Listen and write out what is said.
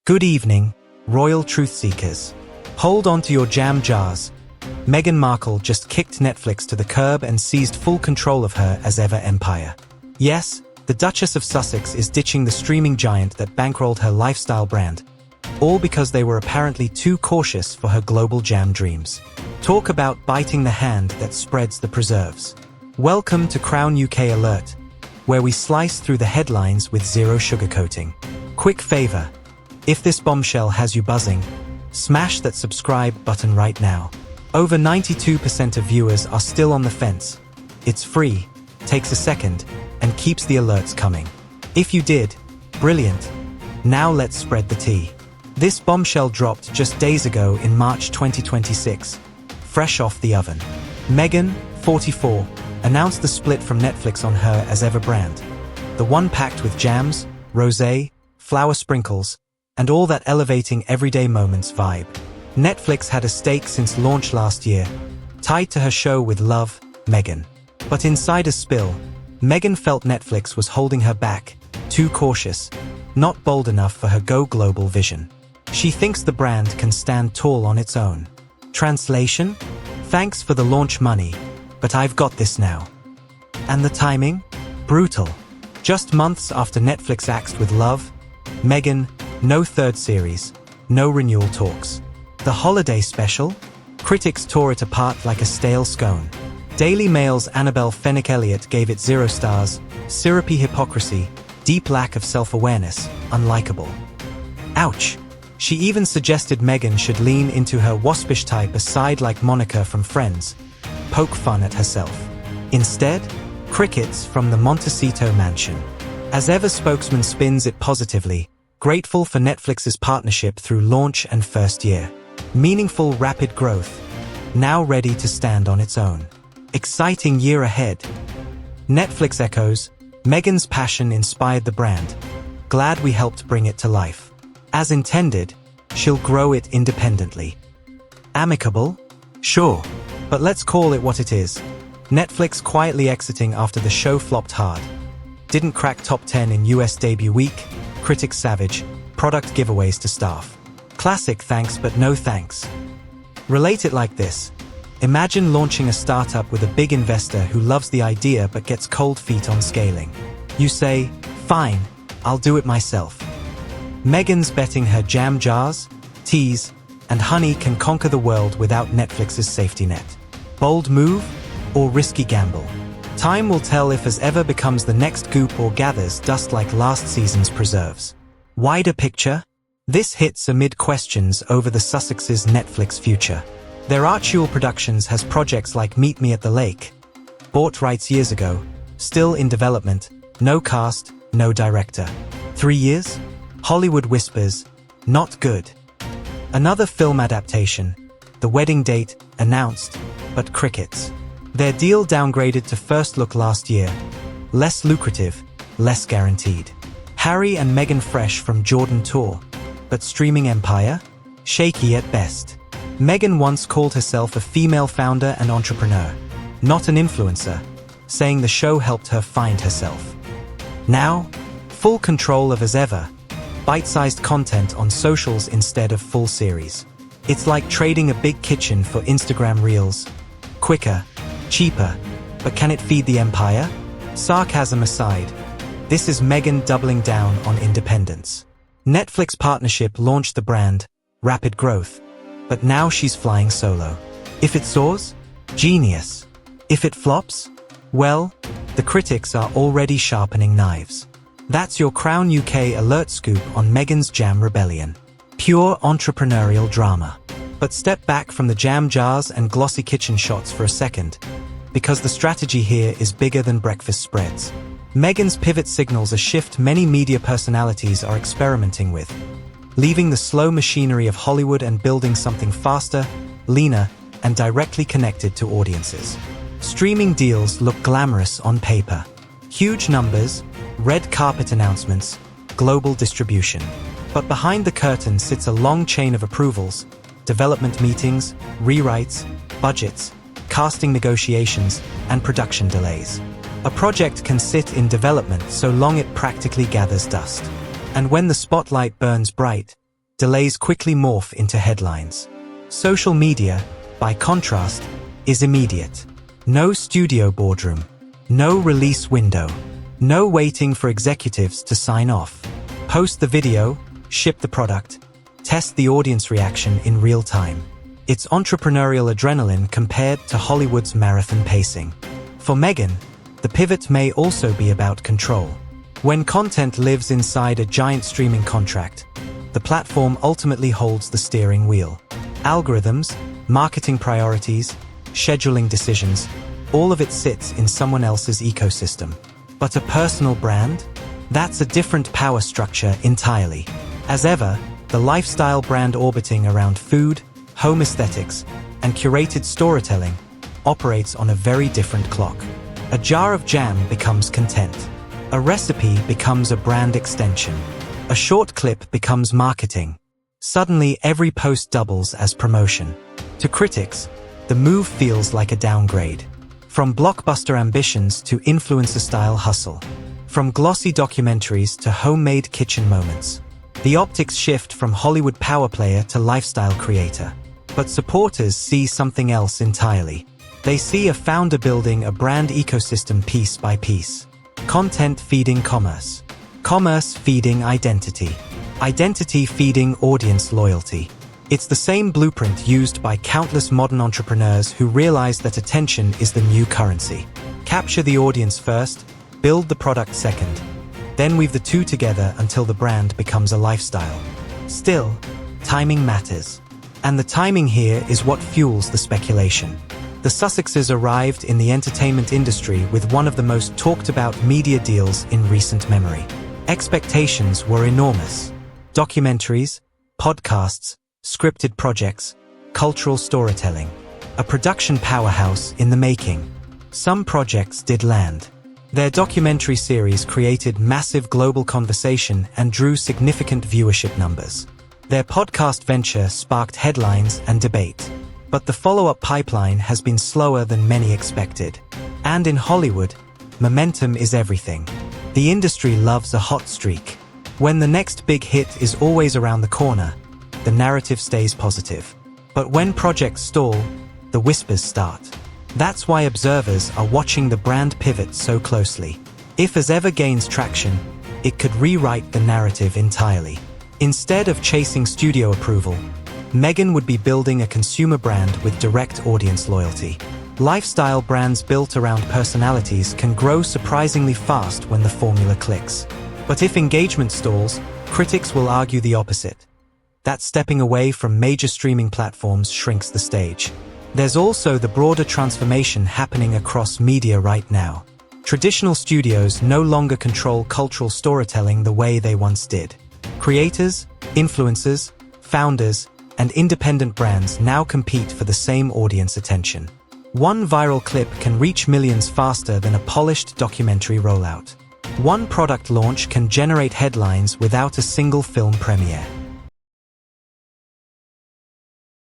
Good evening, royal truth seekers. Hold on to your jam jars. Meghan Markle just kicked Netflix to the curb and seized full control of her as ever empire. Yes, the Duchess of Sussex is ditching the streaming giant that bankrolled her lifestyle brand, all because they were apparently too cautious for her global jam dreams. Talk about biting the hand that spreads the preserves. Welcome to Crown UK Alert, where we slice through the headlines with zero sugarcoating. Quick favor. If this bombshell has you buzzing, smash that subscribe button right now. Over 92% of viewers are still on the fence. It's free, takes a second, and keeps the alerts coming. If you did, brilliant. Now let's spread the tea. This bombshell dropped just days ago in March 2026, fresh off the oven. Meghan, 44, announced the split from Netflix on her as ever brand. The one packed with jams, rosé, flower sprinkles, and all that elevating everyday moments vibe. Netflix had a stake since launch last year, tied to her show with Love, Meghan. But inside a spill, Meghan felt Netflix was holding her back, too cautious, not bold enough for her go global vision. She thinks the brand can stand tall on its own. Translation? Thanks for the launch money, but I've got this now. And the timing? Brutal. Just months after Netflix axed with Love, Meghan, no third series, no renewal talks. The holiday special? Critics tore it apart like a stale scone. Daily Mail's Annabelle Fenwick-Elliott gave it 0 stars, syrupy hypocrisy, deep lack of self-awareness, unlikable. Ouch. She even suggested Meghan should lean into her waspish type aside like Monica from Friends, poke fun at herself. Instead, crickets from the Montecito mansion. As ever spokesman spins it positively, grateful for Netflix's partnership through launch and first year. Meaningful rapid growth, now ready to stand on its own. Exciting year ahead. Netflix echoes, Meghan's passion inspired the brand. Glad we helped bring it to life. As intended, she'll grow it independently. Amicable? Sure. But let's call it what it is. Netflix quietly exiting after the show flopped hard. Didn't crack top 10 in US debut week, critics savage, product giveaways to staff. Classic thanks but no thanks. Relate it like this. Imagine launching a startup with a big investor who loves the idea but gets cold feet on scaling. You say, fine, I'll do it myself. Meghan's betting her jam jars, teas, and honey can conquer the world without Netflix's safety net. Bold move or risky gamble? Time will tell if as ever becomes the next goop or gathers dust like last season's preserves. Wider picture? This hits amid questions over the Sussexes' Netflix future. Their Archewell Productions has projects like Meet Me at the Lake, bought rights years ago, still in development, no cast, no director. 3 years? Hollywood whispers, not good. Another film adaptation, The Wedding Date, announced, but crickets. Their deal downgraded to first look last year. Less lucrative, less guaranteed. Harry and Meghan fresh from Jordan tour, but streaming empire? Shaky at best. Meghan once called herself a female founder and entrepreneur, not an influencer, saying the show helped her find herself. Now, full control of as ever, bite-sized content on socials instead of full series. It's like trading a big kitchen for Instagram reels. Quicker, cheaper, but can it feed the empire? Sarcasm aside, this is Meghan doubling down on independence. Netflix partnership launched the brand, rapid growth, but now she's flying solo. If it soars, genius. If it flops, well, the critics are already sharpening knives. That's your Crown UK alert scoop on Meghan's jam rebellion. Pure entrepreneurial drama. But step back from the jam jars and glossy kitchen shots for a second, because the strategy here is bigger than breakfast spreads. Meghan's pivot signals a shift many media personalities are experimenting with, leaving the slow machinery of Hollywood and building something faster, leaner, and directly connected to audiences. Streaming deals look glamorous on paper. Huge numbers, red carpet announcements, global distribution. But behind the curtain sits a long chain of approvals, development meetings, rewrites, budgets, casting negotiations, and production delays. A project can sit in development so long it practically gathers dust. And when the spotlight burns bright, delays quickly morph into headlines. Social media, by contrast, is immediate. No studio boardroom. No release window. No waiting for executives to sign off. Post the video, ship the product, test the audience reaction in real time. It's entrepreneurial adrenaline compared to Hollywood's marathon pacing. For Meghan, the pivot may also be about control. When content lives inside a giant streaming contract, the platform ultimately holds the steering wheel. Algorithms, marketing priorities, scheduling decisions, all of it sits in someone else's ecosystem. But a personal brand? That's a different power structure entirely. As ever, the lifestyle brand orbiting around food, home aesthetics, and curated storytelling operates on a very different clock. A jar of jam becomes content. A recipe becomes a brand extension. A short clip becomes marketing. Suddenly, every post doubles as promotion. To critics, the move feels like a downgrade. From blockbuster ambitions to influencer-style hustle. From glossy documentaries to homemade kitchen moments. The optics shift from Hollywood power player to lifestyle creator. But supporters see something else entirely. They see a founder building a brand ecosystem piece by piece. Content feeding commerce. Commerce feeding identity. Identity feeding audience loyalty. It's the same blueprint used by countless modern entrepreneurs who realize that attention is the new currency. Capture the audience first, build the product second, then weave the two together until the brand becomes a lifestyle. Still, timing matters. And the timing here is what fuels the speculation. The Sussexes arrived in the entertainment industry with one of the most talked about media deals in recent memory. Expectations were enormous. Documentaries, podcasts, scripted projects, cultural storytelling. A production powerhouse in the making. Some projects did land. Their documentary series created massive global conversation and drew significant viewership numbers. Their podcast venture sparked headlines and debate. But the follow-up pipeline has been slower than many expected. And in Hollywood, momentum is everything. The industry loves a hot streak. When the next big hit is always around the corner, the narrative stays positive. But when projects stall, the whispers start. That's why observers are watching the brand pivot so closely. If as ever gains traction, it could rewrite the narrative entirely. Instead of chasing studio approval, Meghan would be building a consumer brand with direct audience loyalty. Lifestyle brands built around personalities can grow surprisingly fast when the formula clicks. But if engagement stalls, critics will argue the opposite. That stepping away from major streaming platforms shrinks the stage. There's also the broader transformation happening across media right now. Traditional studios no longer control cultural storytelling the way they once did. Creators, influencers, founders, and independent brands now compete for the same audience attention. One viral clip can reach millions faster than a polished documentary rollout. One product launch can generate headlines without a single film premiere.